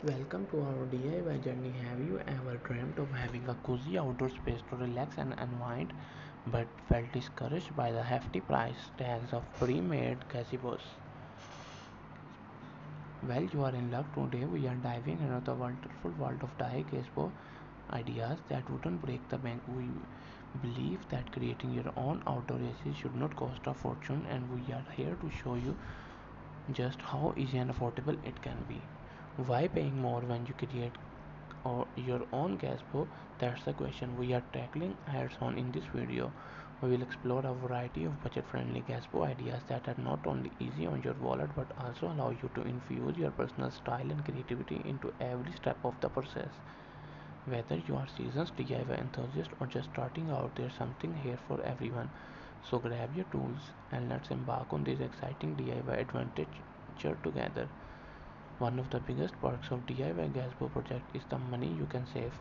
Welcome to our DIY journey. Have you ever dreamt of having a cozy outdoor space to relax and unwind, but felt discouraged by the hefty price tags of pre-made gazebos? Well, you are in luck. Today we are diving into the wonderful world of DIY gazebo ideas that wouldn't break the bank. We believe that creating your own outdoor AC should not cost a fortune, and we are here to show you just how easy and affordable it can be. Why paying more when you create or your own gazebo? That's the question we are tackling heads on in this video. We will explore a variety of budget-friendly gazebo ideas that are not only easy on your wallet but also allow you to infuse your personal style and creativity into every step of the process. Whether you are seasoned DIY enthusiast or just starting out, there's something here for everyone. So grab your tools and let's embark on this exciting DIY adventure together. One of the biggest perks of DIY gazebo project is the money you can save.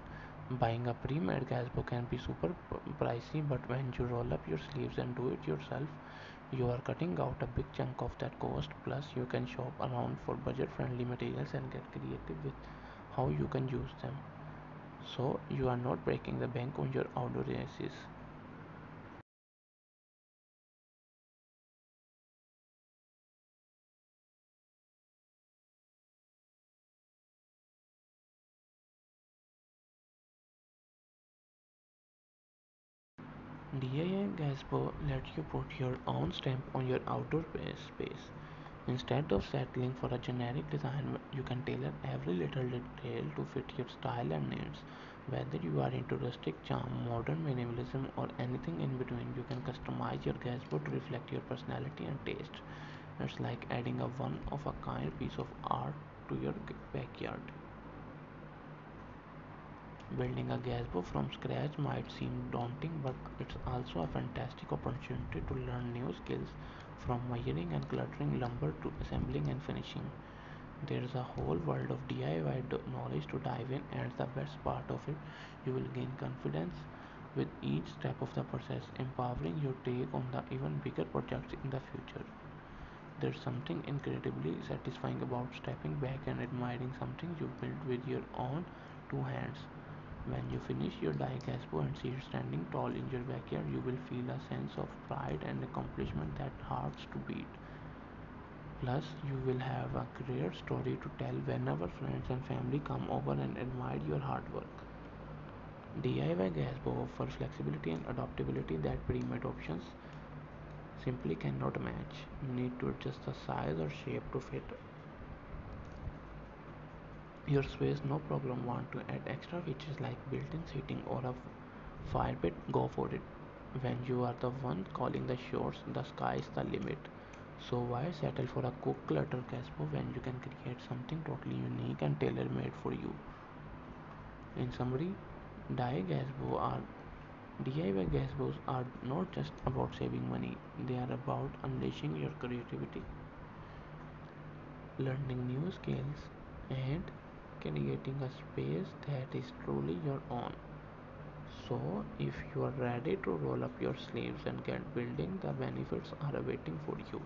Buying a pre-made gazebo can be super pricey, but when you roll up your sleeves and do it yourself, you are cutting out a big chunk of that cost. Plus, you can shop around for budget-friendly materials and get creative with how you can use them. So you are not breaking the bank on your outdoor races. DIY gazebo lets you put your own stamp on your outdoor space. Instead of settling for a generic design, you can tailor every little detail to fit your style and needs. Whether you are into rustic charm, modern minimalism, or anything in between, you can customize your gazebo to reflect your personality and taste. It's like adding a one of a kind piece of art to your backyard. Building a gazebo from scratch might seem daunting, but it's also a fantastic opportunity to learn new skills from wiring and cluttering lumber to assembling and finishing. There's a whole world of DIY knowledge to dive in, and the best part of it, you will gain confidence with each step of the process, empowering you to take on the even bigger projects in the future. There's something incredibly satisfying about stepping back and admiring something you built with your own two hands. When you finish your gazebo and see it standing tall in your backyard, you will feel a sense of pride and accomplishment that hurts to beat. Plus, you will have a great story to tell whenever friends and family come over and admire your hard work. DIY gazebo offers flexibility and adaptability that pre-made options simply cannot match. You need to adjust the size or shape to fit your space, no problem. Want to add extra features like built-in seating or a fire pit? Go for it. When you are the one calling the shots, the sky is the limit. So why settle for a cook clutter gazebo when you can create something totally unique and tailor-made for you? In summary, DIY gazebo are DIY gazebos are not just about saving money, they are about unleashing your creativity, learning new skills, and creating a space that is truly your own. So, if you are ready to roll up your sleeves and get building, the benefits are awaiting for you.